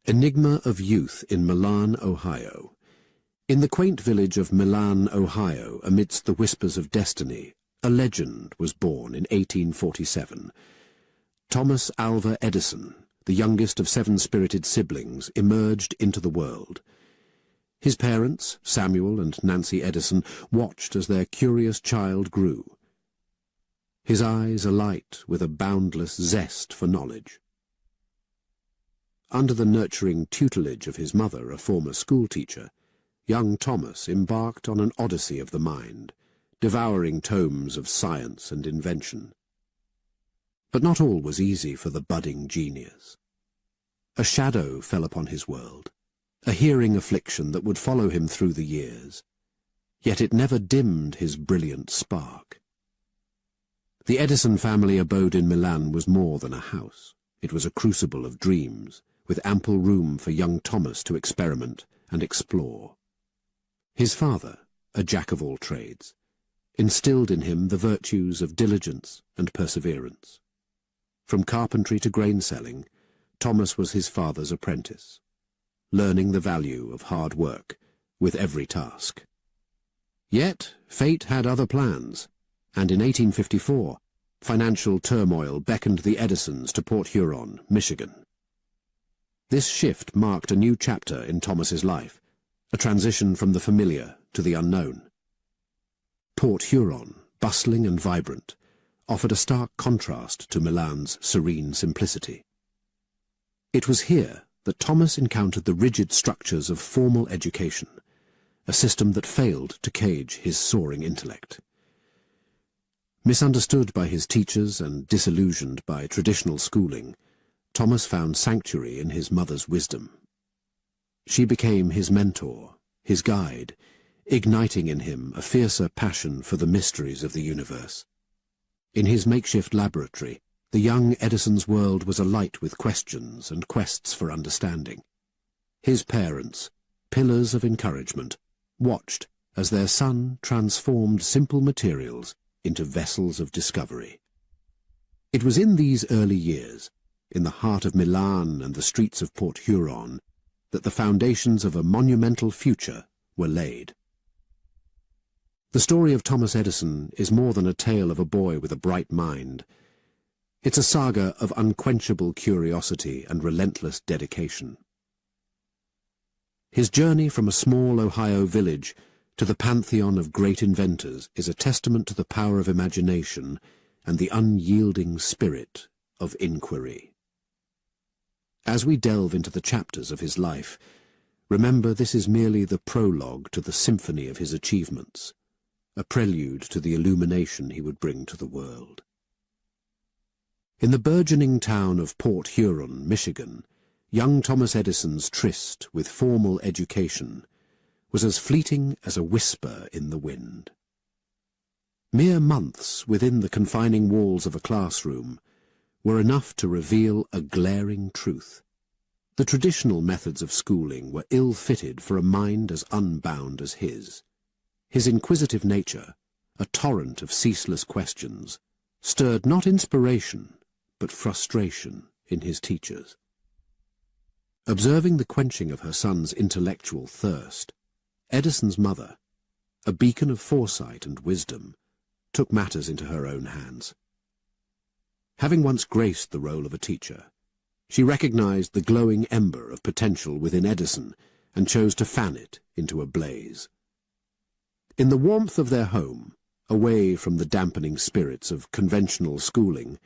Enigma of Youth in Milan, Ohio. In the quaint village of Milan, Ohio, amidst the whispers of destiny, a legend was born in 1847. Thomas Alva Edison, the youngest of 7 spirited siblings, emerged into the world. His parents, Samuel and Nancy Edison, watched as their curious child grew. His eyes alight with a boundless zest for knowledge. Under the nurturing tutelage of his mother, a former schoolteacher, young Thomas embarked on an odyssey of the mind, devouring tomes of science and invention. But not all was easy for the budding genius. A shadow fell upon his world, a hearing affliction that would follow him through the years, yet it never dimmed his brilliant spark. The Edison family abode in Milan was more than a house. It was a crucible of dreams, with ample room for young Thomas to experiment and explore. His father, a jack of all trades, instilled in him the virtues of diligence and perseverance. From carpentry to grain selling, Thomas was his father's apprentice, learning the value of hard work with every task. Yet fate had other plans, and in 1854, financial turmoil beckoned the Edisons to Port Huron, Michigan. This shift marked a new chapter in Thomas's life, a transition from the familiar to the unknown. Port Huron, bustling and vibrant, offered a stark contrast to Milan's serene simplicity. It was here that Thomas encountered the rigid structures of formal education, a system that failed to cage his soaring intellect. Misunderstood by his teachers and disillusioned by traditional schooling, Thomas found sanctuary in his mother's wisdom. She became his mentor, his guide, igniting in him a fiercer passion for the mysteries of the universe. In his makeshift laboratory, the young Edison's world was alight with questions and quests for understanding. His parents, pillars of encouragement, watched as their son transformed simple materials into vessels of discovery. It was in these early years, in the heart of Milan and the streets of Port Huron, that the foundations of a monumental future were laid. The story of Thomas Edison is more than a tale of a boy with a bright mind. It's a saga of unquenchable curiosity and relentless dedication. His journey from a small Ohio village to the pantheon of great inventors is a testament to the power of imagination and the unyielding spirit of inquiry. As we delve into the chapters of his life, remember this is merely the prologue to the symphony of his achievements, a prelude to the illumination he would bring to the world. In the burgeoning town of Port Huron, Michigan, young Thomas Edison's tryst with formal education was as fleeting as a whisper in the wind. Mere months within the confining walls of a classroom were enough to reveal a glaring truth. The traditional methods of schooling were ill-fitted for a mind as unbound as his. His inquisitive nature, a torrent of ceaseless questions, stirred not inspiration, but frustration in his teachers. Observing the quenching of her son's intellectual thirst, Edison's mother, a beacon of foresight and wisdom, took matters into her own hands. Having once graced the role of a teacher, she recognized the glowing ember of potential within Edison and chose to fan it into a blaze. In the warmth of their home, away from the dampening spirits of conventional schooling,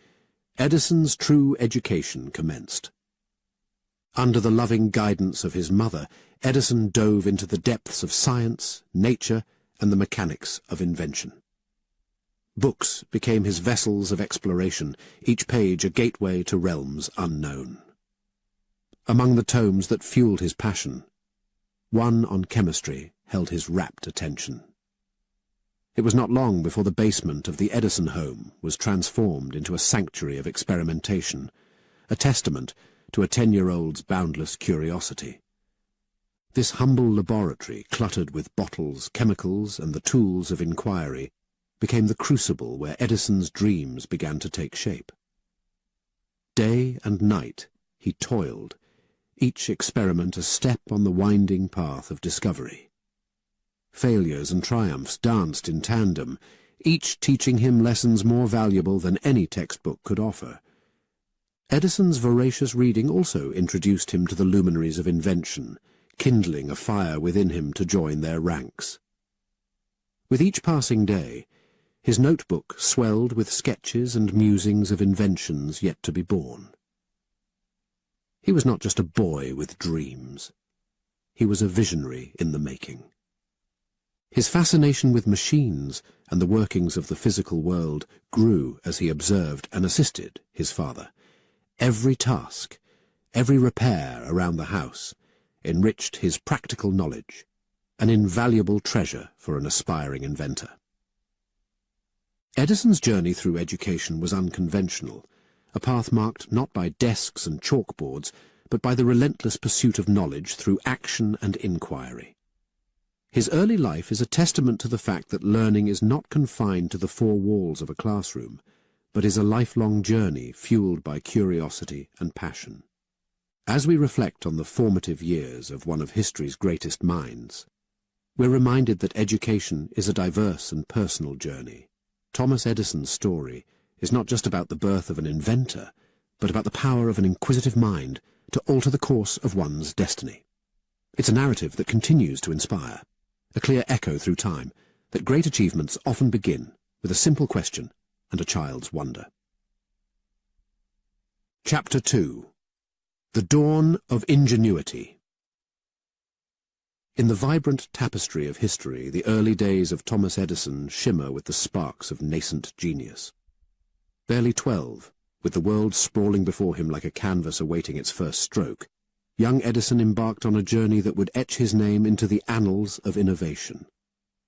Edison's true education commenced. Under the loving guidance of his mother, Edison dove into the depths of science, nature, and the mechanics of invention. Books became his vessels of exploration, each page a gateway to realms unknown. Among the tomes that fueled his passion, one on chemistry held his rapt attention. It was not long before the basement of the Edison home was transformed into a sanctuary of experimentation, a testament to a 10-year-old's boundless curiosity. This humble laboratory, cluttered with bottles, chemicals, and the tools of inquiry, became the crucible where Edison's dreams began to take shape. Day and night he toiled, each experiment a step on the winding path of discovery. Failures and triumphs danced in tandem, each teaching him lessons more valuable than any textbook could offer. Edison's voracious reading also introduced him to the luminaries of invention, kindling a fire within him to join their ranks. With each passing day, his notebook swelled with sketches and musings of inventions yet to be born. He was not just a boy with dreams. He was a visionary in the making. His fascination with machines and the workings of the physical world grew as he observed and assisted his father. Every task, every repair around the house, enriched his practical knowledge, an invaluable treasure for an aspiring inventor. Edison's journey through education was unconventional, a path marked not by desks and chalkboards, but by the relentless pursuit of knowledge through action and inquiry. His early life is a testament to the fact that learning is not confined to the four walls of a classroom, but is a lifelong journey fueled by curiosity and passion. As we reflect on the formative years of one of history's greatest minds, we're reminded that education is a diverse and personal journey. Thomas Edison's story is not just about the birth of an inventor, but about the power of an inquisitive mind to alter the course of one's destiny. It's a narrative that continues to inspire, a clear echo through time that great achievements often begin with a simple question and a child's wonder. Chapter 2. The Dawn of Ingenuity. In the vibrant tapestry of history, the early days of Thomas Edison shimmer with the sparks of nascent genius. Barely 12, with the world sprawling before him like a canvas awaiting its first stroke, young Edison embarked on a journey that would etch his name into the annals of innovation.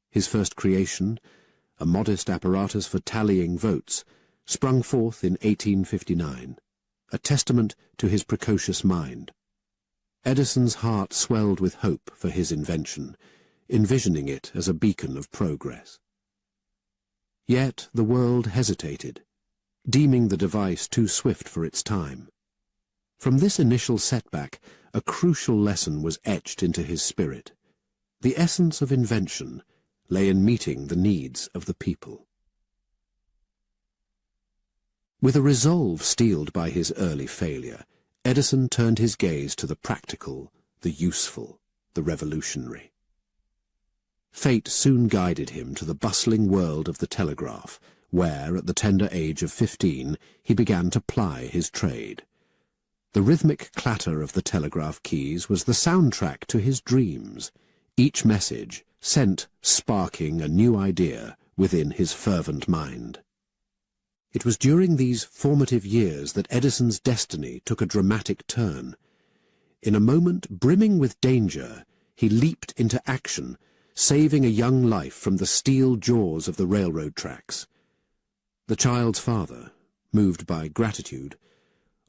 His first creation, a modest apparatus for tallying votes, sprung forth in 1859, a testament to his precocious mind. Edison's heart swelled with hope for his invention, envisioning it as a beacon of progress. Yet the world hesitated, deeming the device too swift for its time. From this initial setback, a crucial lesson was etched into his spirit. The essence of invention lay in meeting the needs of the people. With a resolve steeled by his early failure, Edison turned his gaze to the practical, the useful, the revolutionary. Fate soon guided him to the bustling world of the telegraph, where, at the tender age of 15, he began to ply his trade. The rhythmic clatter of the telegraph keys was the soundtrack to his dreams, each message sent sparking a new idea within his fervent mind. It was during these formative years that Edison's destiny took a dramatic turn. In a moment brimming with danger, he leaped into action, saving a young life from the steel jaws of the railroad tracks. The child's father, moved by gratitude,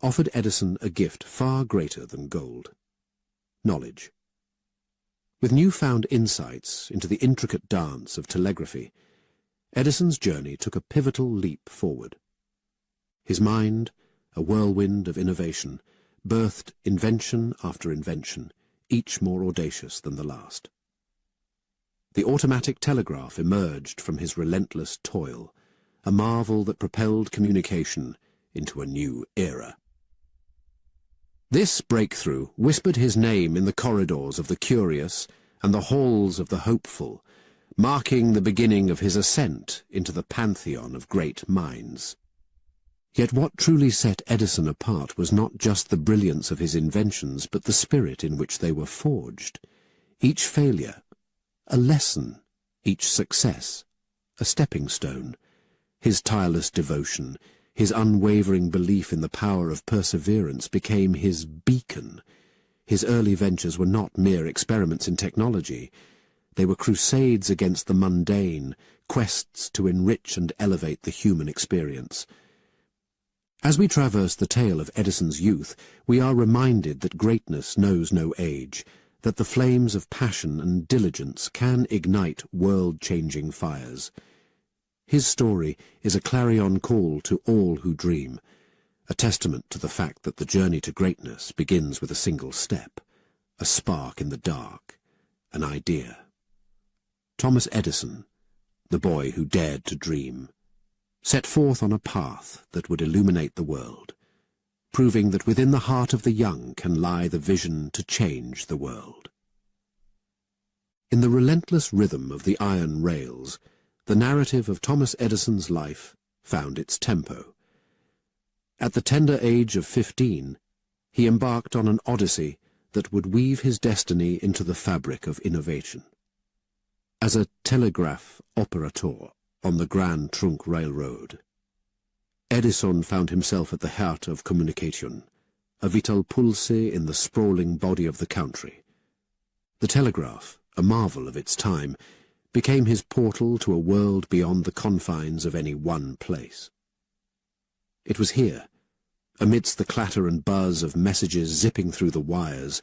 offered Edison a gift far greater than gold: knowledge. With newfound insights into the intricate dance of telegraphy, Edison's journey took a pivotal leap forward. His mind, a whirlwind of innovation, birthed invention after invention, each more audacious than the last. The automatic telegraph emerged from his relentless toil, a marvel that propelled communication into a new era. This breakthrough whispered his name in the corridors of the curious and the halls of the hopeful, marking the beginning of his ascent into the pantheon of great minds. Yet what truly set Edison apart was not just the brilliance of his inventions, but the spirit in which they were forged. Each failure, a lesson; each success, a stepping stone. His tireless devotion, his unwavering belief in the power of perseverance became his beacon. His early ventures were not mere experiments in technology. They were crusades against the mundane, quests to enrich and elevate the human experience. As we traverse the tale of Edison's youth, we are reminded that greatness knows no age, that the flames of passion and diligence can ignite world-changing fires. His story is a clarion call to all who dream, a testament to the fact that the journey to greatness begins with a single step, a spark in the dark, an idea. Thomas Edison, the boy who dared to dream, set forth on a path that would illuminate the world, proving that within the heart of the young can lie the vision to change the world. In the relentless rhythm of the iron rails, the narrative of Thomas Edison's life found its tempo. At the tender age of 15, he embarked on an odyssey that would weave his destiny into the fabric of innovation. As a telegraph operator on the Grand Trunk Railroad, Edison found himself at the heart of communication, a vital pulse in the sprawling body of the country. The telegraph, a marvel of its time, became his portal to a world beyond the confines of any one place. It was here, amidst the clatter and buzz of messages zipping through the wires,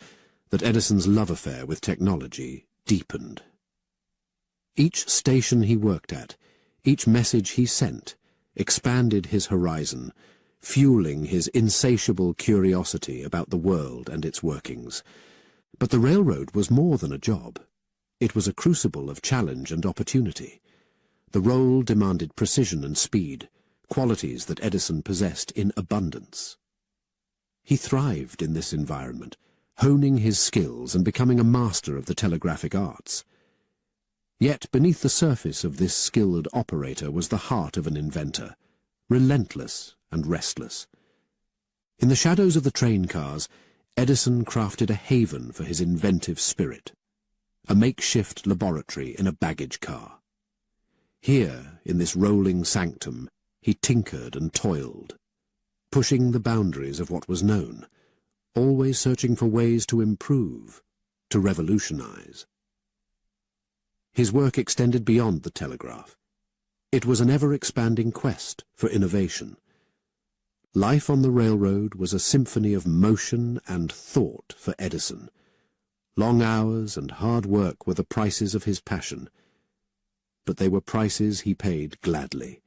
that Edison's love affair with technology deepened. Each station he worked at, each message he sent, expanded his horizon, fueling his insatiable curiosity about the world and its workings. But the railroad was more than a job. It was a crucible of challenge and opportunity. The role demanded precision and speed, qualities that Edison possessed in abundance. He thrived in this environment, honing his skills and becoming a master of the telegraphic arts. Yet beneath the surface of this skilled operator was the heart of an inventor, relentless and restless. In the shadows of the train cars, Edison crafted a haven for his inventive spirit, a makeshift laboratory in a baggage car. Here, in this rolling sanctum, he tinkered and toiled, pushing the boundaries of what was known, always searching for ways to improve, to revolutionize. His work extended beyond the telegraph. It was an ever-expanding quest for innovation. Life on the railroad was a symphony of motion and thought for Edison. Long hours and hard work were the prices of his passion, but they were prices he paid gladly.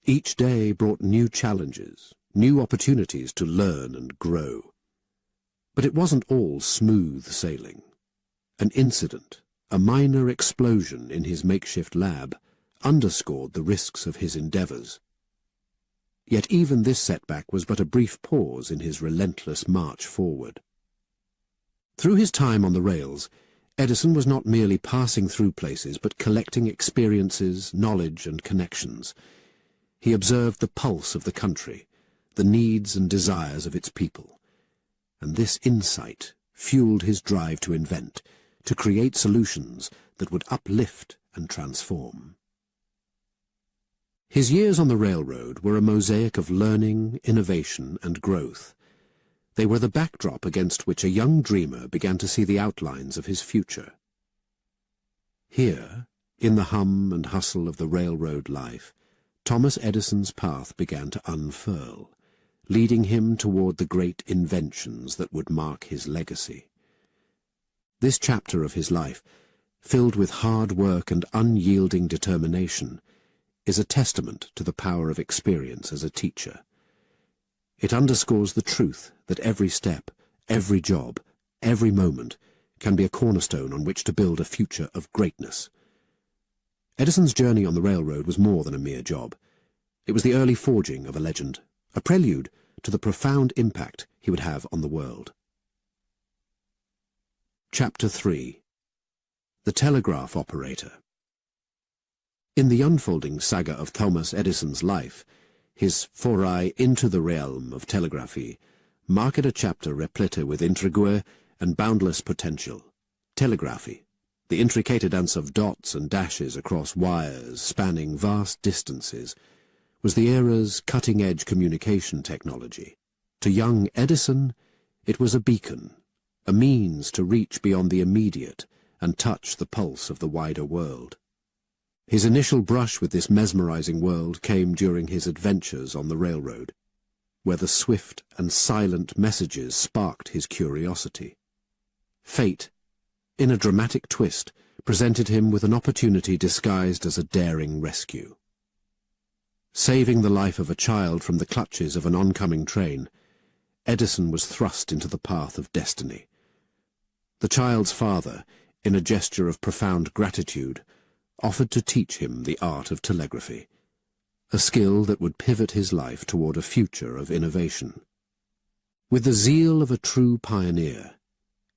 Each day brought new challenges, new opportunities to learn and grow. But it wasn't all smooth sailing. An incident, a minor explosion in his makeshift lab, underscored the risks of his endeavors. Yet even this setback was but a brief pause in his relentless march forward. Through his time on the rails, Edison was not merely passing through places, but collecting experiences, knowledge, and connections. He observed the pulse of the country, the needs and desires of its people, and this insight fueled his drive to invent, to create solutions that would uplift and transform. His years on the railroad were a mosaic of learning, innovation, and growth. They were the backdrop against which a young dreamer began to see the outlines of his future. Here, in the hum and hustle of the railroad life, Thomas Edison's path began to unfurl, leading him toward the great inventions that would mark his legacy. This chapter of his life, filled with hard work and unyielding determination, is a testament to the power of experience as a teacher. It underscores the truth that every step, every job, every moment can be a cornerstone on which to build a future of greatness. Edison's journey on the railroad was more than a mere job. It was the early forging of a legend, a prelude to the profound impact he would have on the world. Chapter 3. The Telegraph Operator. In the unfolding saga of Thomas Edison's life, his foray into the realm of telegraphy marked a chapter replete with intrigue and boundless potential. Telegraphy, the intricate dance of dots and dashes across wires spanning vast distances, was the era's cutting-edge communication technology. To young Edison, it was a beacon, a means to reach beyond the immediate and touch the pulse of the wider world. His initial brush with this mesmerizing world came during his adventures on the railroad, where the swift and silent messages sparked his curiosity. Fate, in a dramatic twist, presented him with an opportunity disguised as a daring rescue. Saving the life of a child from the clutches of an oncoming train, Edison was thrust into the path of destiny. The child's father, in a gesture of profound gratitude, offered to teach him the art of telegraphy, a skill that would pivot his life toward a future of innovation. With the zeal of a true pioneer,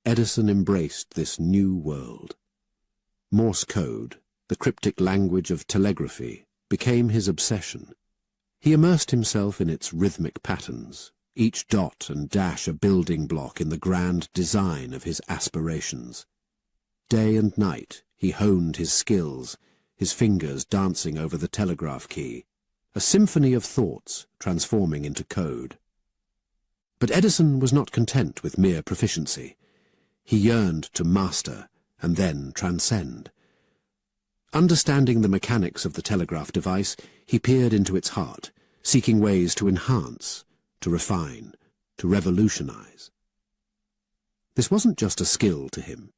Edison embraced this new world. Morse code, the cryptic language of telegraphy, became his obsession. He immersed himself in its rhythmic patterns, each dot and dash a building block in the grand design of his aspirations. Day and night he honed his skills, his fingers dancing over the telegraph key, a symphony of thoughts transforming into code. But Edison was not content with mere proficiency. He yearned to master and then transcend. Understanding the mechanics of the telegraph device, he peered into its heart, seeking ways to enhance, to refine, to revolutionize. This wasn't just a skill to him.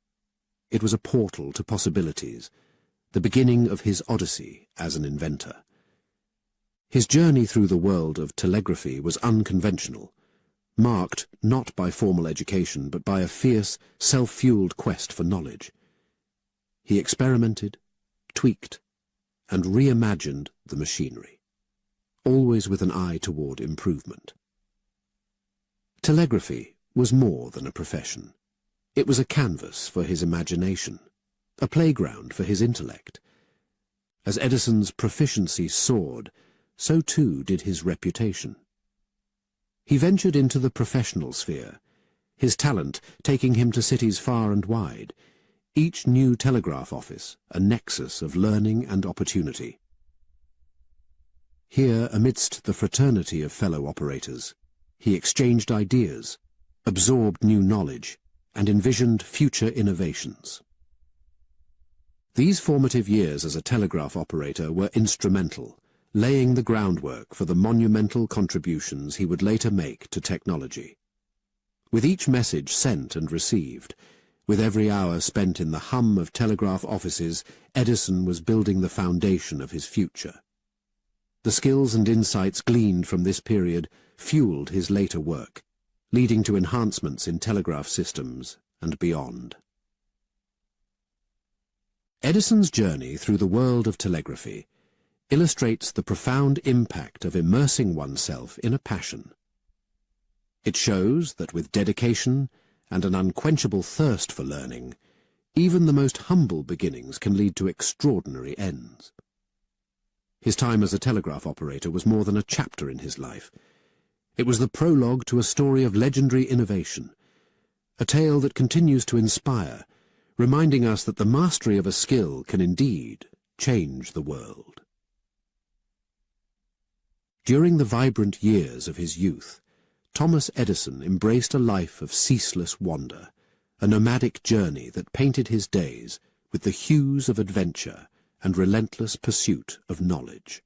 It was a portal to possibilities, the beginning of his odyssey as an inventor. His journey through the world of telegraphy was unconventional, marked not by formal education but by a fierce, self-fueled quest for knowledge. He experimented, tweaked, and reimagined the machinery, always with an eye toward improvement. Telegraphy was more than a profession. It was a canvas for his imagination, a playground for his intellect. As Edison's proficiency soared, so too did his reputation. He ventured into the professional sphere, his talent taking him to cities far and wide, each new telegraph office a nexus of learning and opportunity. Here, amidst the fraternity of fellow operators, he exchanged ideas, absorbed new knowledge, and envisioned future innovations. These formative years as a telegraph operator were instrumental, laying the groundwork for the monumental contributions he would later make to technology. With each message sent and received, with every hour spent in the hum of telegraph offices, Edison was building the foundation of his future. The skills and insights gleaned from this period fueled his later work, leading to enhancements in telegraph systems and beyond. Edison's journey through the world of telegraphy illustrates the profound impact of immersing oneself in a passion. It shows that with dedication and an unquenchable thirst for learning, even the most humble beginnings can lead to extraordinary ends. His time as a telegraph operator was more than a chapter in his life. It was the prologue to a story of legendary innovation, a tale that continues to inspire, reminding us that the mastery of a skill can indeed change the world. During the vibrant years of his youth, Thomas Edison embraced a life of ceaseless wonder, a nomadic journey that painted his days with the hues of adventure and relentless pursuit of knowledge.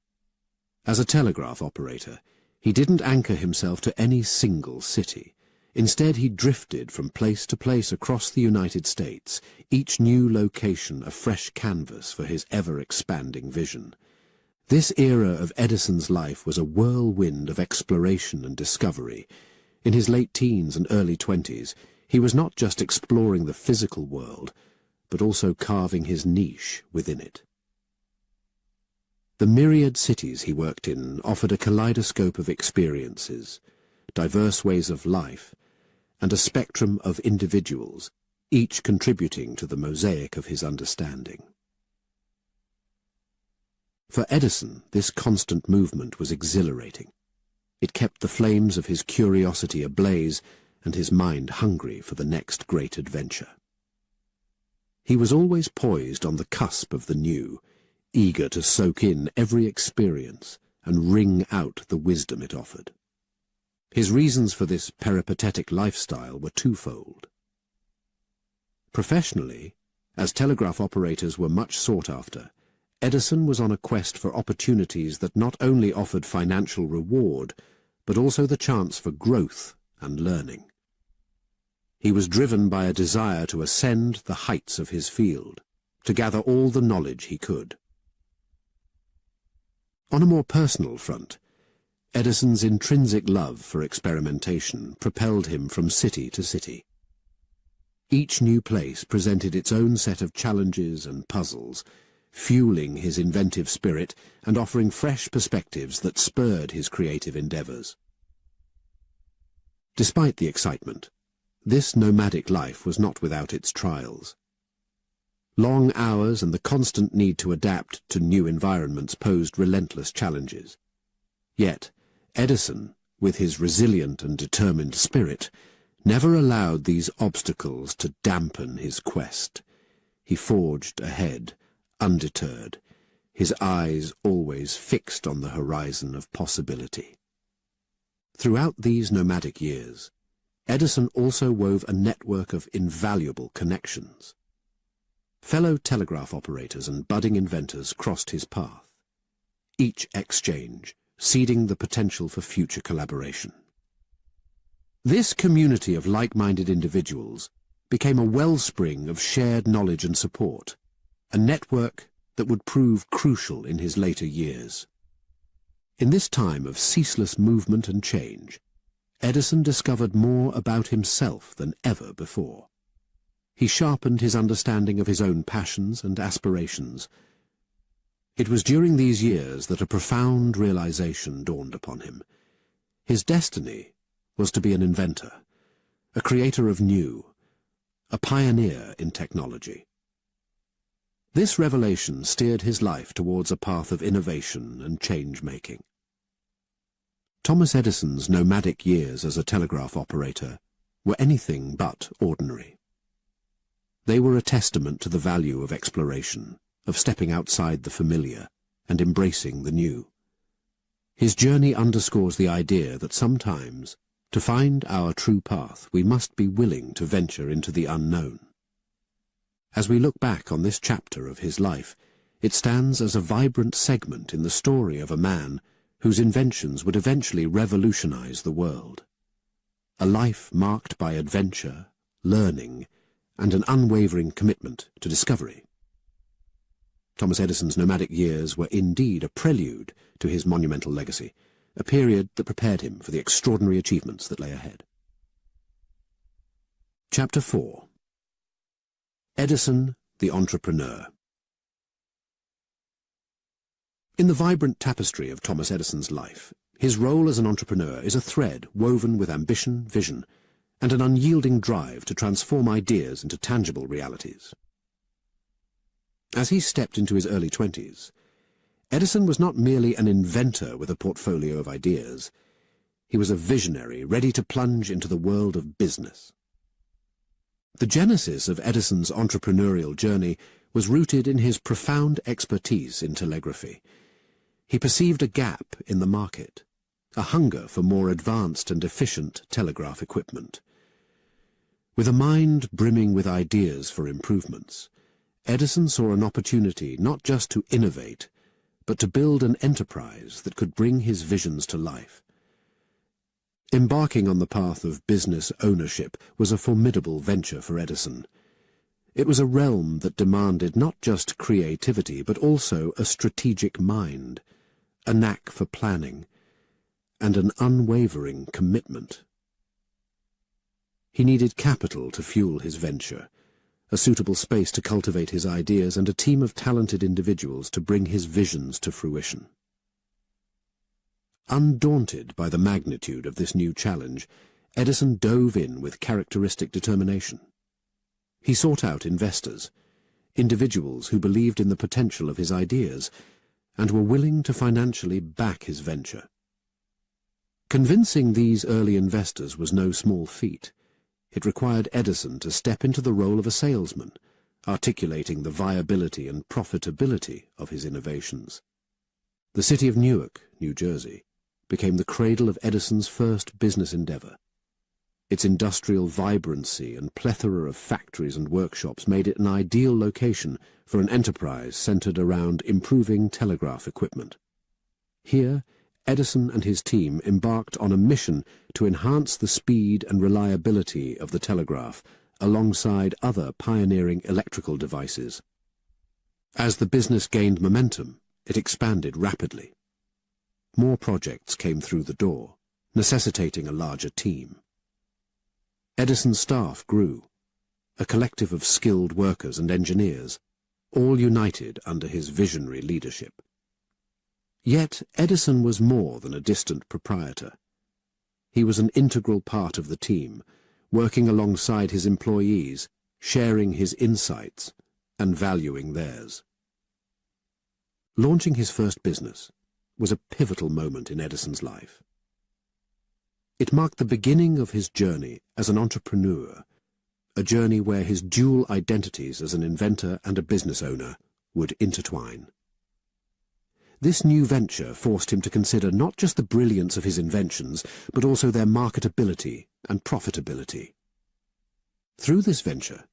As a telegraph operator, he didn't anchor himself to any single city. Instead, he drifted from place to place across the United States, each new location a fresh canvas for his ever-expanding vision. This era of Edison's life was a whirlwind of exploration and discovery. In his late teens and early 20s, he was not just exploring the physical world, but also carving his niche within it. The myriad cities he worked in offered a kaleidoscope of experiences, diverse ways of life, and a spectrum of individuals, each contributing to the mosaic of his understanding. For Edison, this constant movement was exhilarating. It kept the flames of his curiosity ablaze and his mind hungry for the next great adventure. He was always poised on the cusp of the new, eager to soak in every experience and wring out the wisdom it offered. His reasons for this peripatetic lifestyle were twofold. Professionally, as telegraph operators were much sought after, Edison was on a quest for opportunities that not only offered financial reward, but also the chance for growth and learning. He was driven by a desire to ascend the heights of his field, to gather all the knowledge he could. On a more personal front, Edison's intrinsic love for experimentation propelled him from city to city. Each new place presented its own set of challenges and puzzles, fueling his inventive spirit and offering fresh perspectives that spurred his creative endeavors. Despite the excitement, this nomadic life was not without its trials. Long hours and the constant need to adapt to new environments posed relentless challenges. Yet, Edison, with his resilient and determined spirit, never allowed these obstacles to dampen his quest. He forged ahead, undeterred, his eyes always fixed on the horizon of possibility. Throughout these nomadic years, Edison also wove a network of invaluable connections. Fellow telegraph operators and budding inventors crossed his path, each exchange seeding the potential for future collaboration. This community of like-minded individuals became a wellspring of shared knowledge and support, a network that would prove crucial in his later years. In this time of ceaseless movement and change, Edison discovered more about himself than ever before. He sharpened his understanding of his own passions and aspirations. It was during these years that a profound realization dawned upon him. His destiny was to be an inventor, a creator of new, a pioneer in technology. This revelation steered his life towards a path of innovation and change-making. Thomas Edison's nomadic years as a telegraph operator were anything but ordinary. They were a testament to the value of exploration, of stepping outside the familiar and embracing the new. His journey underscores the idea that sometimes, to find our true path, we must be willing to venture into the unknown. As we look back on this chapter of his life, it stands as a vibrant segment in the story of a man whose inventions would eventually revolutionize the world. A life marked by adventure, learning, and an unwavering commitment to discovery. Thomas Edison's nomadic years were indeed a prelude to his monumental legacy, a period that prepared him for the extraordinary achievements that lay ahead. Chapter 4. Edison, the Entrepreneur. In the vibrant tapestry of Thomas Edison's life, his role as an entrepreneur is a thread woven with ambition, vision, and an unyielding drive to transform ideas into tangible realities. As he stepped into his early 20s, Edison was not merely an inventor with a portfolio of ideas. He was a visionary ready to plunge into the world of business. The genesis of Edison's entrepreneurial journey was rooted in his profound expertise in telegraphy. He perceived a gap in the market, a hunger for more advanced and efficient telegraph equipment. With a mind brimming with ideas for improvements, Edison saw an opportunity not just to innovate, but to build an enterprise that could bring his visions to life. Embarking on the path of business ownership was a formidable venture for Edison. It was a realm that demanded not just creativity, but also a strategic mind, a knack for planning, and an unwavering commitment. He needed capital to fuel his venture, a suitable space to cultivate his ideas, and a team of talented individuals to bring his visions to fruition. Undaunted by the magnitude of this new challenge, Edison dove in with characteristic determination. He sought out investors, individuals who believed in the potential of his ideas and were willing to financially back his venture. Convincing these early investors was no small feat. It required Edison to step into the role of a salesman, articulating the viability and profitability of his innovations. The city of Newark, New Jersey, became the cradle of Edison's first business endeavor. Its industrial vibrancy and plethora of factories and workshops made it an ideal location for an enterprise centered around improving telegraph equipment. Here, Edison and his team embarked on a mission to enhance the speed and reliability of the telegraph alongside other pioneering electrical devices. As the business gained momentum, it expanded rapidly. more projects came through the door, necessitating a larger team. Edison's staff grew, a collective of skilled workers and engineers, all united under his visionary leadership. Yet Edison was more than a distant proprietor. He was an integral part of the team, working alongside his employees, sharing his insights and valuing theirs. Launching his first business was a pivotal moment in Edison's life. It marked the beginning of his journey as an entrepreneur, a journey where his dual identities as an inventor and a business owner would intertwine. This new venture forced him to consider not just the brilliance of his inventions, but also their marketability and profitability. Through this venture,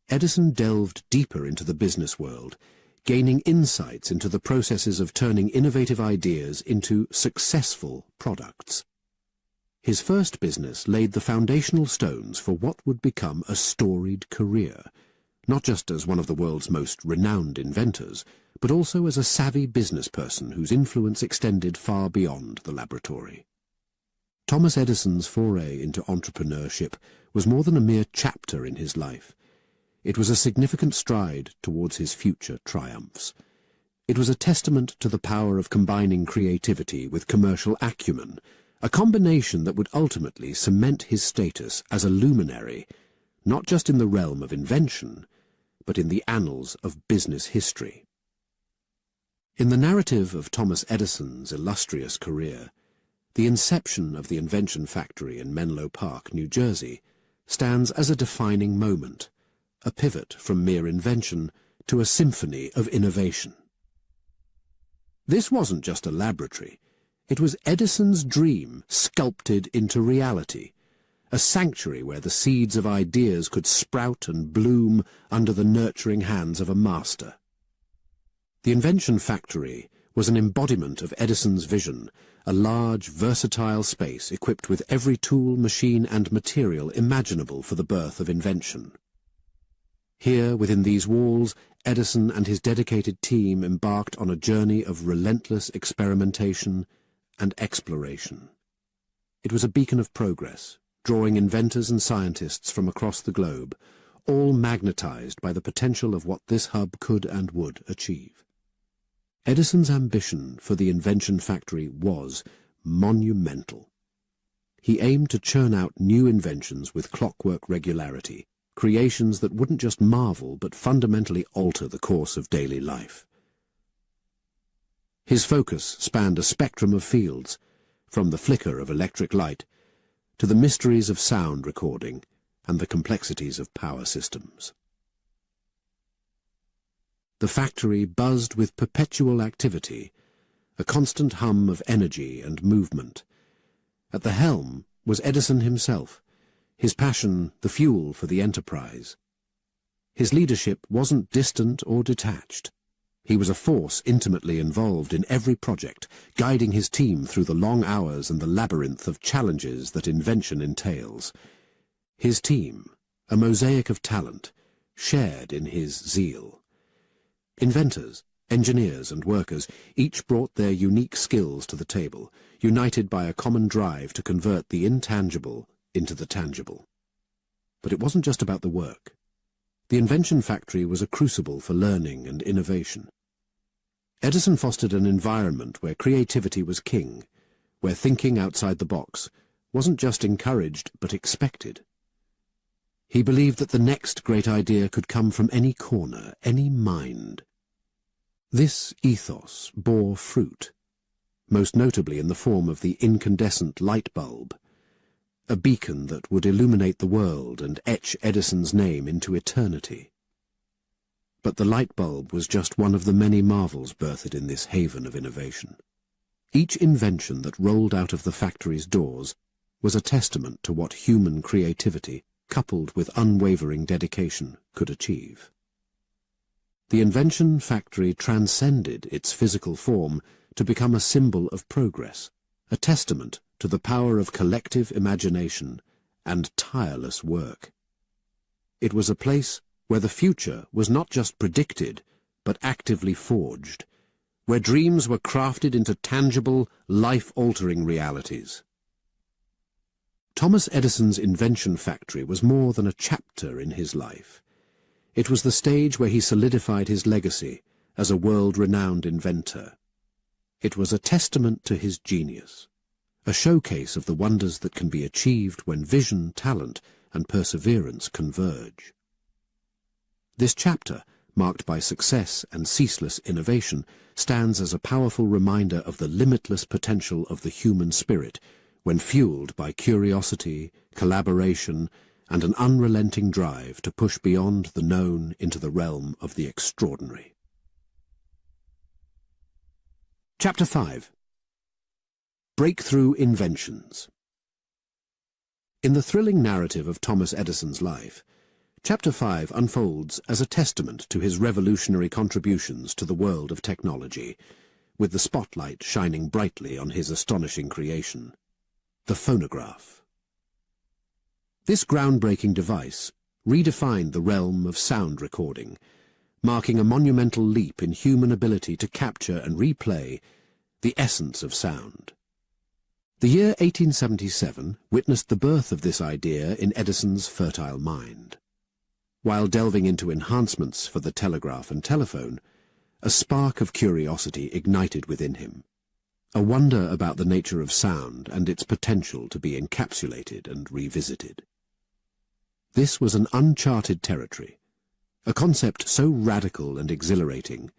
Edison delved deeper into the business world, gaining insights into the processes of turning innovative ideas into successful products. His first business laid the foundational stones for what would become a storied career, not just as one of the world's most renowned inventors, but also as a savvy business person whose influence extended far beyond the laboratory. Thomas Edison's foray into entrepreneurship was more than a mere chapter in his life. It was a significant stride towards his future triumphs. It was a testament to the power of combining creativity with commercial acumen, a combination that would ultimately cement his status as a luminary, not just in the realm of invention, but in the annals of business history. In the narrative of Thomas Edison's illustrious career, the inception of the invention factory in Menlo Park, New Jersey, stands as a defining moment, a pivot from mere invention to a symphony of innovation. This wasn't just a laboratory. It was Edison's dream sculpted into reality, a sanctuary where the seeds of ideas could sprout and bloom under the nurturing hands of a master. The invention factory was an embodiment of Edison's vision, a large, versatile space equipped with every tool, machine, and material imaginable for the birth of invention. Here, within these walls, Edison and his dedicated team embarked on a journey of relentless experimentation and exploration. It was a beacon of progress, drawing inventors and scientists from across the globe, all magnetized by the potential of what this hub could and would achieve. Edison's ambition for the invention factory was monumental. He aimed to churn out new inventions with clockwork regularity, creations that wouldn't just marvel but fundamentally alter the course of daily life. His focus spanned a spectrum of fields, from the flicker of electric light to the mysteries of sound recording and the complexities of power systems. The factory buzzed with perpetual activity, a constant hum of energy and movement. At the helm was Edison himself, his passion the fuel for the enterprise. His leadership wasn't distant or detached. He was a force intimately involved in every project, guiding his team through the long hours and the labyrinth of challenges that invention entails. His team, a mosaic of talent, shared in his zeal. Inventors, engineers, and workers each brought their unique skills to the table, united by a common drive to convert the intangible into the tangible. But it wasn't just about the work. The invention factory was a crucible for learning and innovation. Edison fostered an environment where creativity was king, where thinking outside the box wasn't just encouraged but expected. He believed that the next great idea could come from any corner, any mind. This ethos bore fruit, most notably in the form of the incandescent light bulb, a beacon that would illuminate the world and etch Edison's name into eternity. But the light bulb was just one of the many marvels birthed in this haven of innovation. Each invention that rolled out of the factory's doors was a testament to what human creativity, coupled with unwavering dedication, could achieve. The invention factory transcended its physical form to become a symbol of progress, a testament to the power of collective imagination and tireless work. It was a place where the future was not just predicted, but actively forged, where dreams were crafted into tangible, life-altering realities. Thomas Edison's invention factory was more than a chapter in his life. It was the stage where he solidified his legacy as a world-renowned inventor. It was a testament to his genius, a showcase of the wonders that can be achieved when vision, talent, and perseverance converge. This chapter, marked by success and ceaseless innovation, stands as a powerful reminder of the limitless potential of the human spirit when fueled by curiosity, collaboration, and an unrelenting drive to push beyond the known into the realm of the extraordinary. Chapter 5. Breakthrough Inventions. In the thrilling narrative of Thomas Edison's life, Chapter 5 unfolds as a testament to his revolutionary contributions to the world of technology, with the spotlight shining brightly on his astonishing creation, the phonograph. This groundbreaking device redefined the realm of sound recording, marking a monumental leap in human ability to capture and replay the essence of sound. The year 1877 witnessed the birth of this idea in Edison's fertile mind. While delving into enhancements for the telegraph and telephone, a spark of curiosity ignited within him, a wonder about the nature of sound and its potential to be encapsulated and revisited. This was an uncharted territory, a concept so radical and exhilarating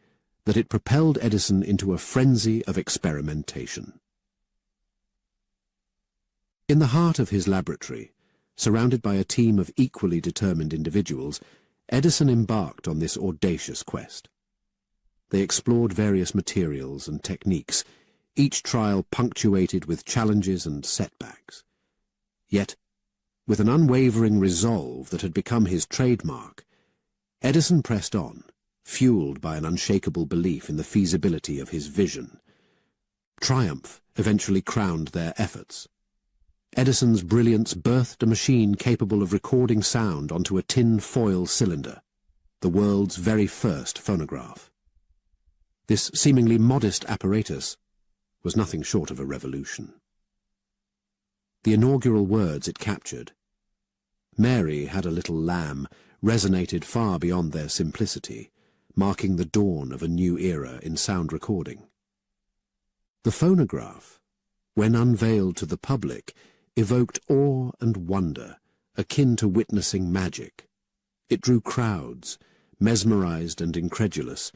that it propelled Edison into a frenzy of experimentation. In the heart of his laboratory, surrounded by a team of equally determined individuals, Edison embarked on this audacious quest. They explored various materials and techniques, each trial punctuated with challenges and setbacks. Yet, with an unwavering resolve that had become his trademark, Edison pressed on, fueled by an unshakable belief in the feasibility of his vision. Triumph eventually crowned their efforts. Edison's brilliance birthed a machine capable of recording sound onto a tin foil cylinder, the world's very first phonograph. This seemingly modest apparatus was nothing short of a revolution. The inaugural words it captured, "Mary had a little lamb," resonated far beyond their simplicity, marking the dawn of a new era in sound recording. The phonograph, when unveiled to the public, evoked awe and wonder, akin to witnessing magic. It drew crowds, mesmerized and incredulous,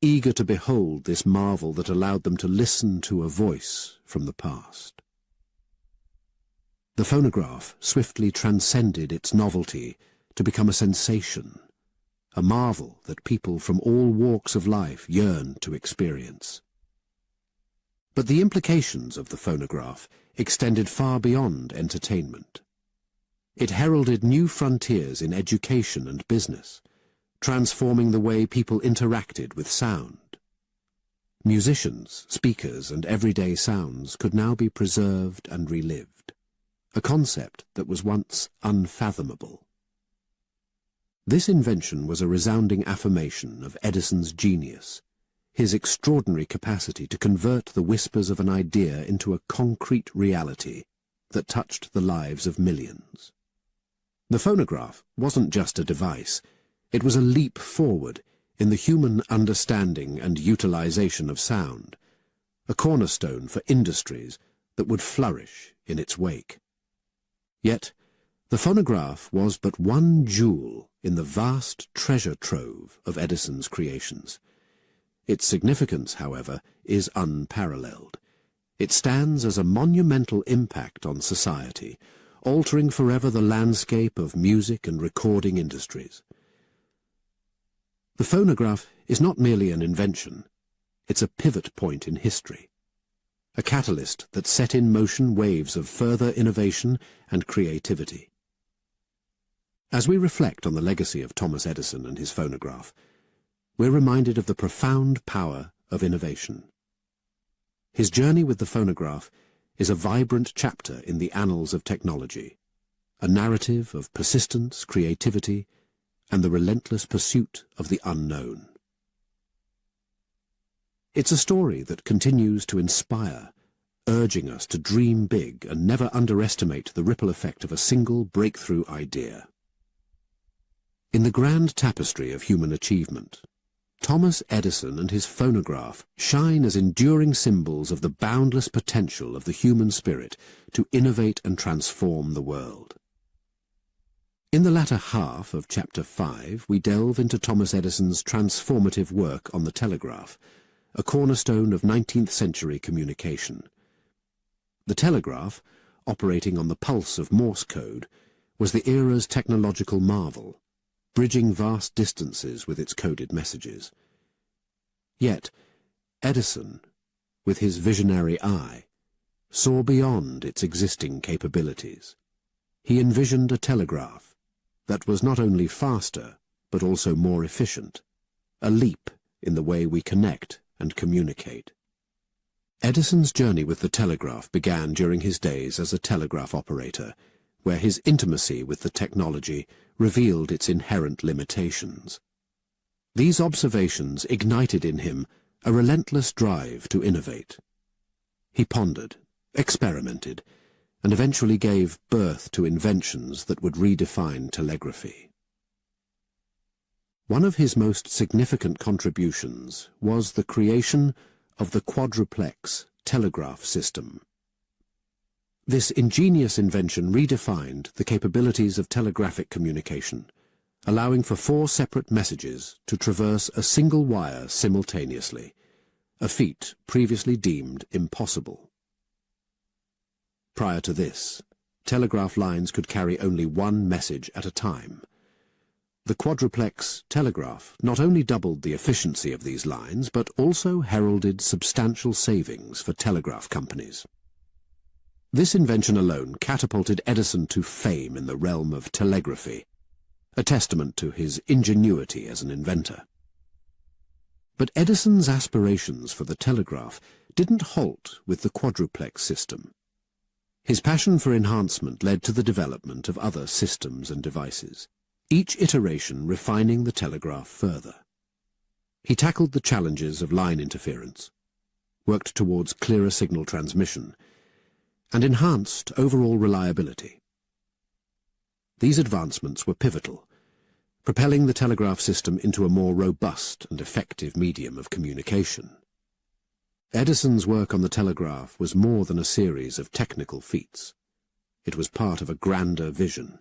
eager to behold this marvel that allowed them to listen to a voice from the past. The phonograph swiftly transcended its novelty to become a sensation, a marvel that people from all walks of life yearned to experience. But the implications of the phonograph extended far beyond entertainment. It heralded new frontiers in education and business, transforming the way people interacted with sound. Musicians, speakers, and everyday sounds could now be preserved and relived, a concept that was once unfathomable. This invention was a resounding affirmation of Edison's genius, his extraordinary capacity to convert the whispers of an idea into a concrete reality that touched the lives of millions. The phonograph wasn't just a device, it was a leap forward in the human understanding and utilization of sound, a cornerstone for industries that would flourish in its wake. Yet, the phonograph was but one jewel in the vast treasure trove of Edison's creations. Its significance, however, is unparalleled. It stands as a monumental impact on society, altering forever the landscape of music and recording industries. The phonograph is not merely an invention, it's a pivot point in history, a catalyst that set in motion waves of further innovation and creativity. As we reflect on the legacy of Thomas Edison and his phonograph, we're reminded of the profound power of innovation. His journey with the phonograph is a vibrant chapter in the annals of technology, a narrative of persistence, creativity, and the relentless pursuit of the unknown. It's a story that continues to inspire, urging us to dream big and never underestimate the ripple effect of a single breakthrough idea. In the grand tapestry of human achievement, Thomas Edison and his phonograph shine as enduring symbols of the boundless potential of the human spirit to innovate and transform the world. In the latter half of Chapter 5, we delve into Thomas Edison's transformative work on the telegraph, a cornerstone of 19th century communication. The telegraph, operating on the pulse of Morse code, was the era's technological marvel, bridging vast distances with its coded messages. Yet, Edison, with his visionary eye, saw beyond its existing capabilities. He envisioned a telegraph that was not only faster, but also more efficient, a leap in the way we connect and communicate. Edison's journey with the telegraph began during his days as a telegraph operator, where his intimacy with the technology revealed its inherent limitations. These observations ignited in him a relentless drive to innovate. He pondered, experimented, and eventually gave birth to inventions that would redefine telegraphy. One of his most significant contributions was the creation of the quadruplex telegraph system. This ingenious invention redefined the capabilities of telegraphic communication, allowing for 4 separate messages to traverse a single wire simultaneously, a feat previously deemed impossible. Prior to this, telegraph lines could carry only one message at a time. The quadruplex telegraph not only doubled the efficiency of these lines, but also heralded substantial savings for telegraph companies. This invention alone catapulted Edison to fame in the realm of telegraphy, a testament to his ingenuity as an inventor. But Edison's aspirations for the telegraph didn't halt with the quadruplex system. His passion for enhancement led to the development of other systems and devices, each iteration refining the telegraph further. He tackled the challenges of line interference, worked towards clearer signal transmission, and enhanced overall reliability. These advancements were pivotal, propelling the telegraph system into a more robust and effective medium of communication. Edison's work on the telegraph was more than a series of technical feats. It was part of a grander vision.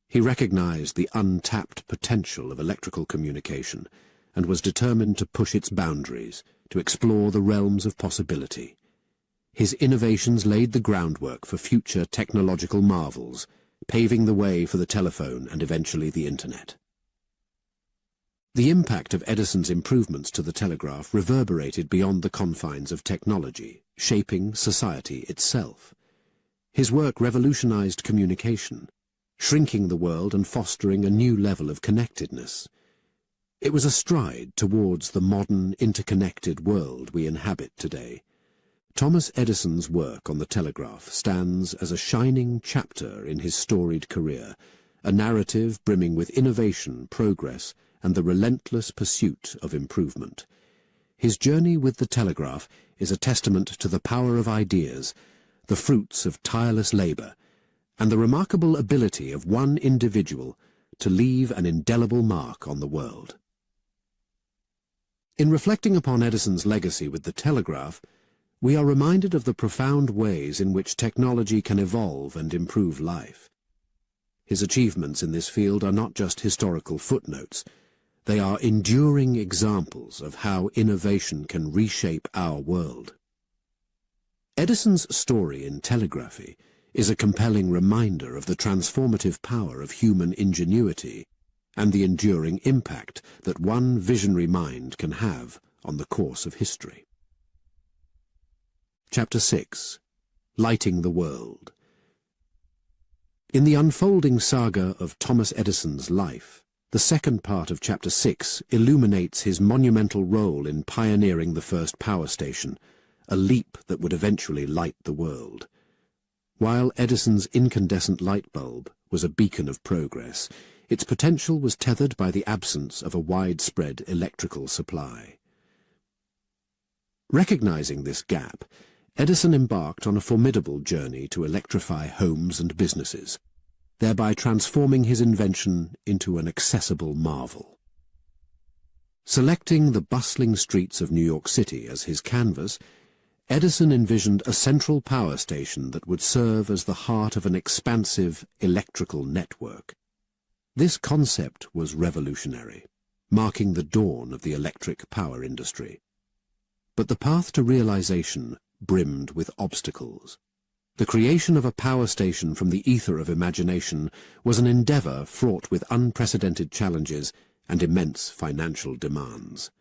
He recognized the untapped potential of electrical communication and was determined to push its boundaries, to explore the realms of possibility. His innovations laid the groundwork for future technological marvels, paving the way for the telephone and eventually the Internet. The impact of Edison's improvements to the telegraph reverberated beyond the confines of technology, shaping society itself. His work revolutionized communication, shrinking the world and fostering a new level of connectedness. It was a stride towards the modern, interconnected world we inhabit today. Thomas Edison's work on the telegraph stands as a shining chapter in his storied career, a narrative brimming with innovation, progress, and the relentless pursuit of improvement. His journey with the telegraph is a testament to the power of ideas, the fruits of tireless labor, and the remarkable ability of one individual to leave an indelible mark on the world. In reflecting upon Edison's legacy with the telegraph, we are reminded of the profound ways in which technology can evolve and improve life. His achievements in this field are not just historical footnotes. They are enduring examples of how innovation can reshape our world. Edison's story in telegraphy is a compelling reminder of the transformative power of human ingenuity and the enduring impact that one visionary mind can have on the course of history. Chapter 6. Lighting the World. In the unfolding saga of Thomas Edison's life, the second part of Chapter 6 illuminates his monumental role in pioneering the first power station, a leap that would eventually light the world. While Edison's incandescent light bulb was a beacon of progress, its potential was tethered by the absence of a widespread electrical supply. Recognizing this gap, Edison embarked on a formidable journey to electrify homes and businesses, thereby transforming his invention into an accessible marvel. Selecting the bustling streets of New York City as his canvas, Edison envisioned a central power station that would serve as the heart of an expansive electrical network. This concept was revolutionary, marking the dawn of the electric power industry. But the path to realization brimmed with obstacles. The creation of a power station from the ether of imagination was an endeavor fraught with unprecedented challenges and immense financial demands.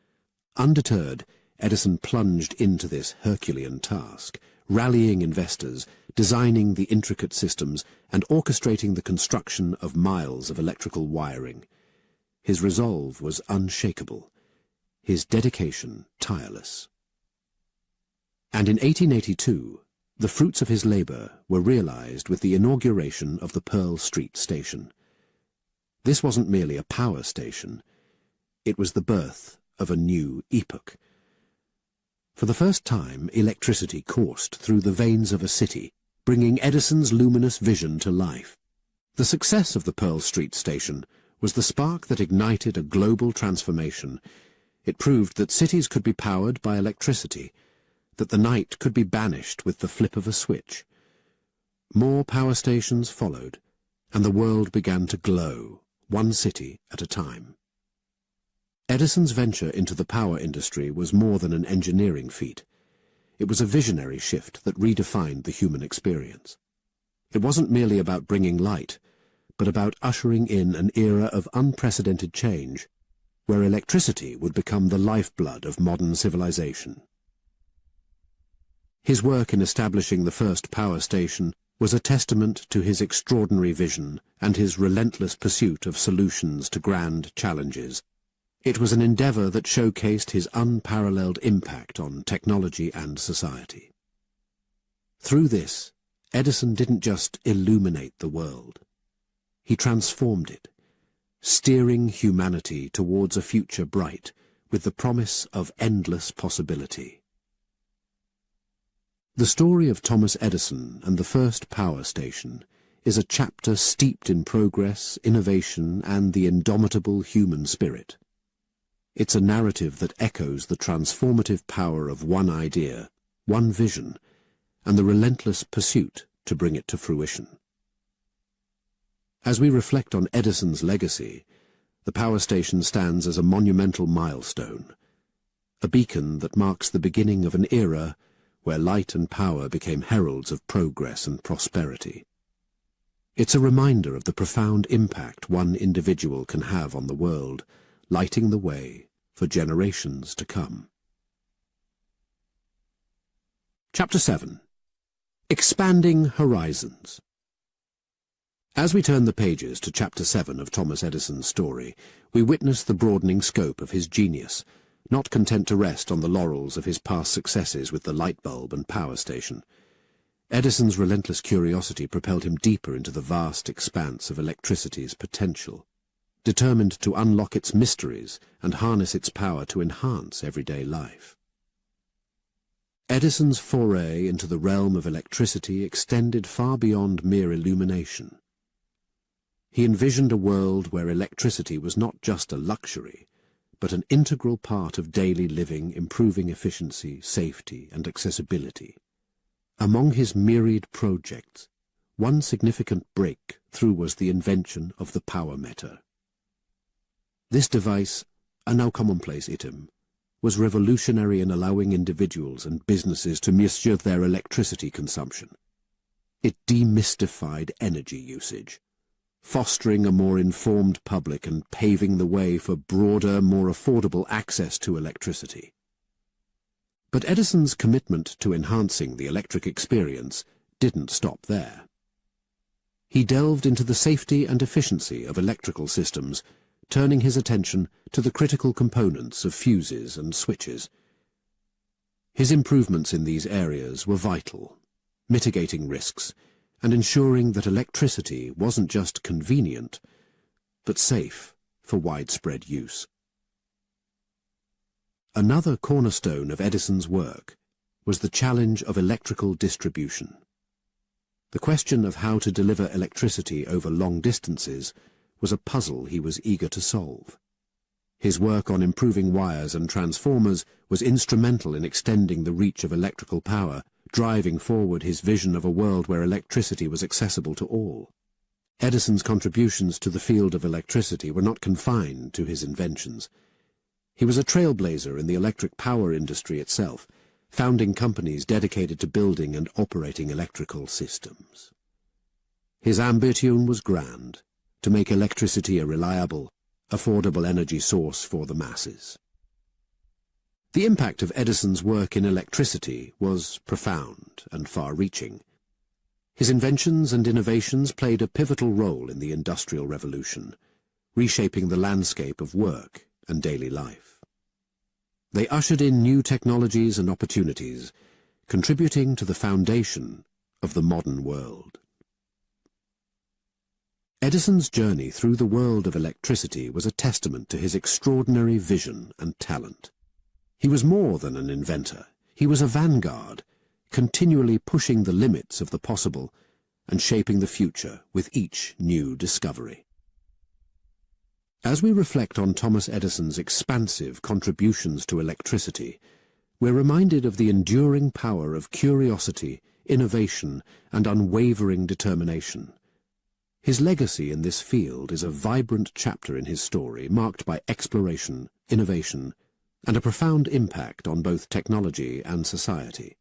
Undeterred, Edison plunged into this Herculean task, rallying investors, designing the intricate systems, and orchestrating the construction of miles of electrical wiring. His resolve was unshakable, his dedication tireless. And in 1882, the fruits of his labor were realized with the inauguration of the Pearl Street Station. This wasn't merely a power station, it was the birth of a new epoch. For the first time, electricity coursed through the veins of a city, bringing Edison's luminous vision to life. The success of the Pearl Street Station was the spark that ignited a global transformation. It proved that cities could be powered by electricity, that the night could be banished with the flip of a switch. More power stations followed, and the world began to glow, one city at a time. Edison's venture into the power industry was more than an engineering feat. It was a visionary shift that redefined the human experience. It wasn't merely about bringing light, but about ushering in an era of unprecedented change, where electricity would become the lifeblood of modern civilization. His work in establishing the first power station was a testament to his extraordinary vision and his relentless pursuit of solutions to grand challenges. It was an endeavor that showcased his unparalleled impact on technology and society. Through this, Edison didn't just illuminate the world. He transformed it, steering humanity towards a future bright with the promise of endless possibility. The story of Thomas Edison and the first power station is a chapter steeped in progress, innovation, and the indomitable human spirit. It's a narrative that echoes the transformative power of one idea, one vision, and the relentless pursuit to bring it to fruition. As we reflect on Edison's legacy, the power station stands as a monumental milestone, a beacon that marks the beginning of an era where light and power became heralds of progress and prosperity. It's a reminder of the profound impact one individual can have on the world, lighting the way for generations to come. Chapter 7. Expanding Horizons. As we turn the pages to Chapter 7 of Thomas Edison's story, we witness the broadening scope of his genius, not content to rest on the laurels of his past successes with the light bulb and power station. Edison's relentless curiosity propelled him deeper into the vast expanse of electricity's potential, determined to unlock its mysteries and harness its power to enhance everyday life. Edison's foray into the realm of electricity extended far beyond mere illumination. He envisioned a world where electricity was not just a luxury, but an integral part of daily living, improving efficiency, safety, and accessibility. Among his myriad projects, one significant breakthrough was the invention of the power meter. This device, a now commonplace item, was revolutionary in allowing individuals and businesses to measure their electricity consumption. It demystified energy usage, fostering a more informed public and paving the way for broader, more affordable access to electricity. But Edison's commitment to enhancing the electric experience didn't stop there. He delved into the safety and efficiency of electrical systems, turning his attention to the critical components of fuses and switches. His improvements in these areas were vital, mitigating risks and ensuring that electricity wasn't just convenient, but safe for widespread use. Another cornerstone of Edison's work was the challenge of electrical distribution. The question of how to deliver electricity over long distances was a puzzle he was eager to solve. His work on improving wires and transformers was instrumental in extending the reach of electrical power, driving forward his vision of a world where electricity was accessible to all. Edison's contributions to the field of electricity were not confined to his inventions. He was a trailblazer in the electric power industry itself, founding companies dedicated to building and operating electrical systems. His ambition was grand, to make electricity a reliable, affordable energy source for the masses. The impact of Edison's work in electricity was profound and far-reaching. His inventions and innovations played a pivotal role in the Industrial Revolution, reshaping the landscape of work and daily life. They ushered in new technologies and opportunities, contributing to the foundation of the modern world. Edison's journey through the world of electricity was a testament to his extraordinary vision and talent. He was more than an inventor. He was a vanguard, continually pushing the limits of the possible and shaping the future with each new discovery. As we reflect on Thomas Edison's expansive contributions to electricity, we're reminded of the enduring power of curiosity, innovation, and unwavering determination. His legacy in this field is a vibrant chapter in his story, marked by exploration, innovation, and a profound impact on both technology and society.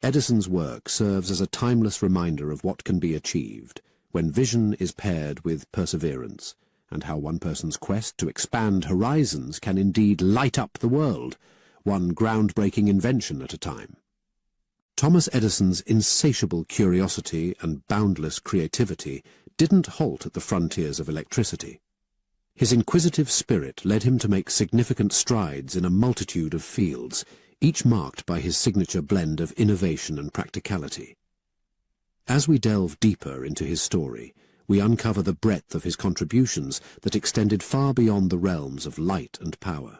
Edison's work serves as a timeless reminder of what can be achieved when vision is paired with perseverance, and how one person's quest to expand horizons can indeed light up the world, one groundbreaking invention at a time. Thomas Edison's insatiable curiosity and boundless creativity didn't halt at the frontiers of electricity. His inquisitive spirit led him to make significant strides in a multitude of fields, each marked by his signature blend of innovation and practicality. As we delve deeper into his story, we uncover the breadth of his contributions that extended far beyond the realms of light and power.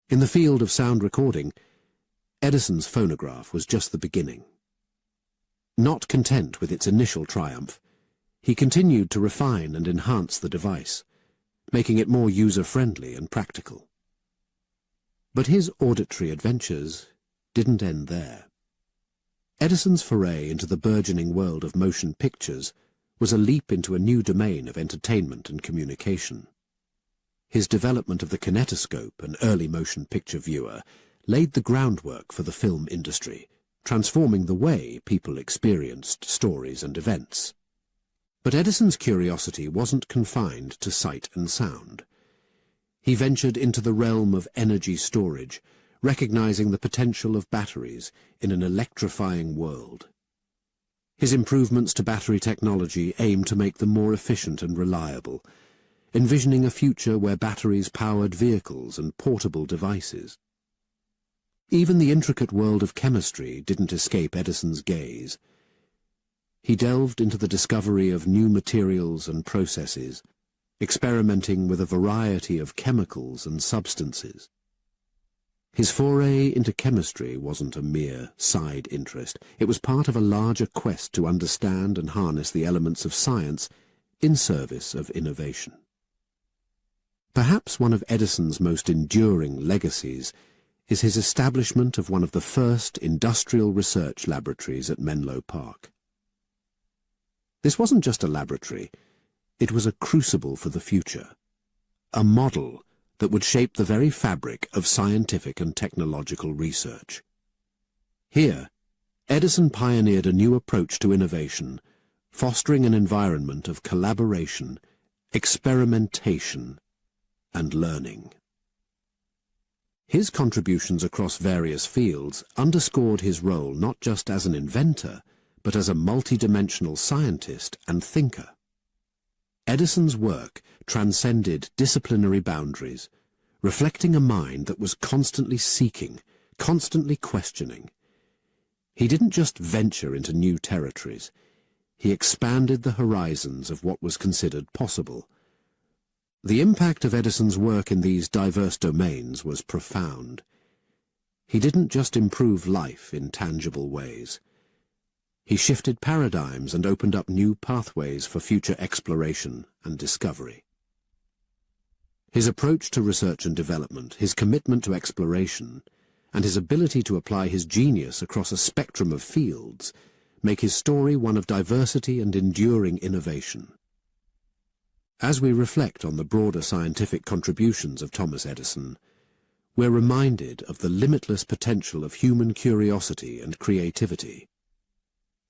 In the field of sound recording, Edison's phonograph was just the beginning. Not content with its initial triumph, he continued to refine and enhance the device, making it more user-friendly and practical. But his auditory adventures didn't end there. Edison's foray into the burgeoning world of motion pictures was a leap into a new domain of entertainment and communication. His development of the kinetoscope, an early motion picture viewer, laid the groundwork for the film industry, transforming the way people experienced stories and events. But Edison's curiosity wasn't confined to sight and sound. He ventured into the realm of energy storage, recognizing the potential of batteries in an electrifying world. His improvements to battery technology aimed to make them more efficient and reliable, envisioning a future where batteries powered vehicles and portable devices. Even the intricate world of chemistry didn't escape Edison's gaze. He delved into the discovery of new materials and processes, experimenting with a variety of chemicals and substances. His foray into chemistry wasn't a mere side interest. It was part of a larger quest to understand and harness the elements of science in service of innovation. Perhaps one of Edison's most enduring legacies is his establishment of one of the first industrial research laboratories at Menlo Park. This wasn't just a laboratory, it was a crucible for the future, a model that would shape the very fabric of scientific and technological research. Here, Edison pioneered a new approach to innovation, fostering an environment of collaboration, experimentation, and learning. His contributions across various fields underscored his role not just as an inventor, but as a multidimensional scientist and thinker. Edison's work transcended disciplinary boundaries, reflecting a mind that was constantly seeking, constantly questioning. He didn't just venture into new territories, he expanded the horizons of what was considered possible. The impact of Edison's work in these diverse domains was profound. He didn't just improve life in tangible ways. He shifted paradigms and opened up new pathways for future exploration and discovery. His approach to research and development, his commitment to exploration, and his ability to apply his genius across a spectrum of fields make his story one of diversity and enduring innovation. As we reflect on the broader scientific contributions of Thomas Edison, we're reminded of the limitless potential of human curiosity and creativity.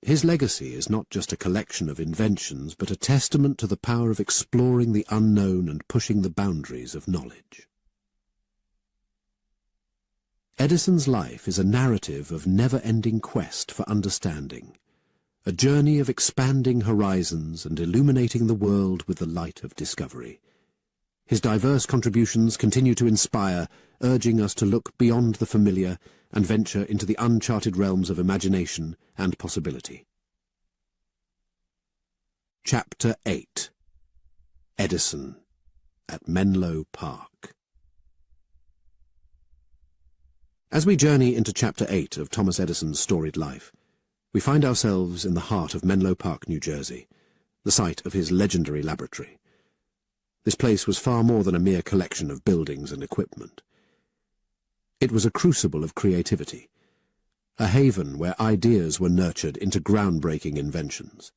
His legacy is not just a collection of inventions, but a testament to the power of exploring the unknown and pushing the boundaries of knowledge. Edison's life is a narrative of never-ending quest for understanding, a journey of expanding horizons and illuminating the world with the light of discovery. His diverse contributions continue to inspire, urging us to look beyond the familiar and venture into the uncharted realms of imagination and possibility. Chapter 8. Edison at Menlo Park. As we journey into Chapter 8 of Thomas Edison's storied life, we find ourselves in the heart of Menlo Park, New Jersey, the site of his legendary laboratory. This place was far more than a mere collection of buildings and equipment. It was a crucible of creativity, a haven where ideas were nurtured into groundbreaking inventions.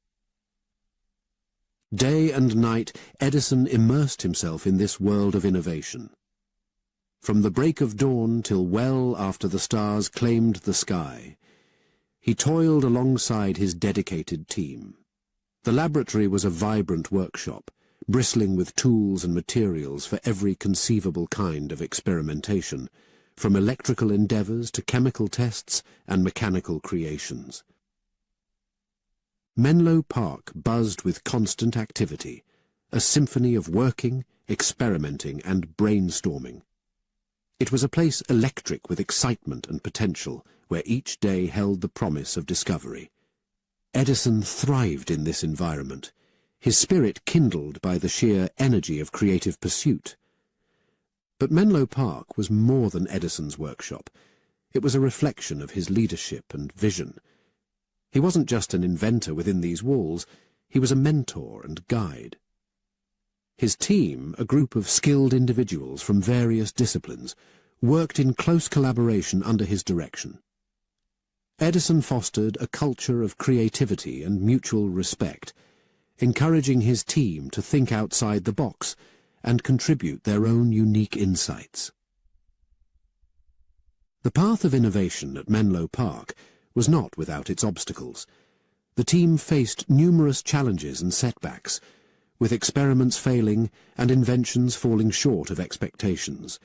Day and night, Edison immersed himself in this world of innovation. From the break of dawn till well after the stars claimed the sky, he toiled alongside his dedicated team. The laboratory was a vibrant workshop, bristling with tools and materials for every conceivable kind of experimentation, from electrical endeavors to chemical tests and mechanical creations. Menlo Park buzzed with constant activity, a symphony of working, experimenting, and brainstorming. It was a place electric with excitement and potential, where each day held the promise of discovery. Edison thrived in this environment, his spirit kindled by the sheer energy of creative pursuit. But Menlo Park was more than Edison's workshop. It was a reflection of his leadership and vision. He wasn't just an inventor within these walls, he was a mentor and guide. His team, a group of skilled individuals from various disciplines, worked in close collaboration under his direction. Edison fostered a culture of creativity and mutual respect, encouraging his team to think outside the box and contribute their own unique insights. The path of innovation at Menlo Park was not without its obstacles. The team faced numerous challenges and setbacks, with experiments failing and inventions falling short of expectations.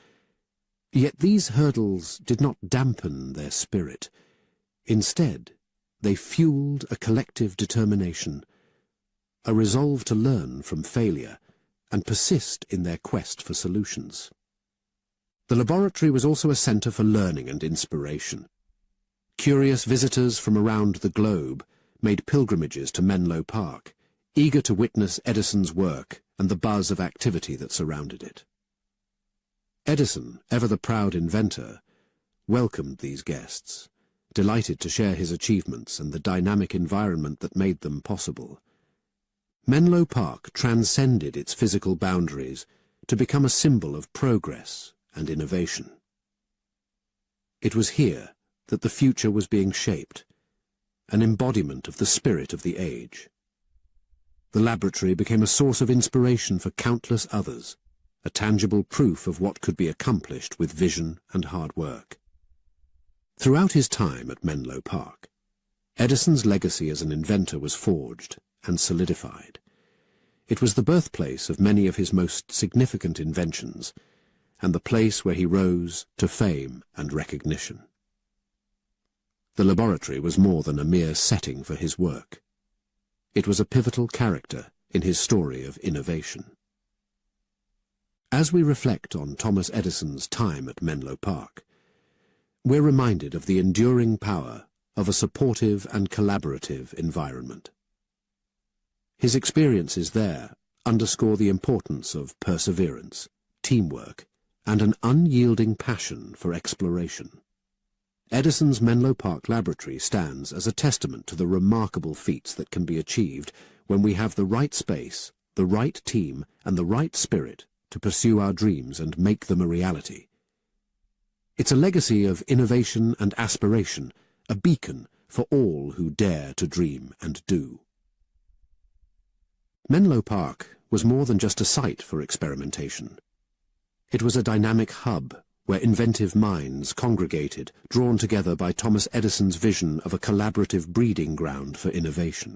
Yet these hurdles did not dampen their spirit. Instead, they fueled a collective determination, a resolve to learn from failure and persist in their quest for solutions. The laboratory was also a center for learning and inspiration. Curious visitors from around the globe made pilgrimages to Menlo Park, eager to witness Edison's work and the buzz of activity that surrounded it. Edison, ever the proud inventor, welcomed these guests, delighted to share his achievements and the dynamic environment that made them possible. Menlo Park transcended its physical boundaries to become a symbol of progress and innovation. It was here that the future was being shaped, an embodiment of the spirit of the age. The laboratory became a source of inspiration for countless others, a tangible proof of what could be accomplished with vision and hard work. Throughout his time at Menlo Park, Edison's legacy as an inventor was forged and solidified. It was the birthplace of many of his most significant inventions, and the place where he rose to fame and recognition. The laboratory was more than a mere setting for his work. It was a pivotal character in his story of innovation. As we reflect on Thomas Edison's time at Menlo Park, we're reminded of the enduring power of a supportive and collaborative environment. His experiences there underscore the importance of perseverance, teamwork, and an unyielding passion for exploration. Edison's Menlo Park Laboratory stands as a testament to the remarkable feats that can be achieved when we have the right space, the right team, and the right spirit to pursue our dreams and make them a reality. It's a legacy of innovation and aspiration, a beacon for all who dare to dream and do. Menlo Park was more than just a site for experimentation. It was a dynamic hub where inventive minds congregated, drawn together by Thomas Edison's vision of a collaborative breeding ground for innovation.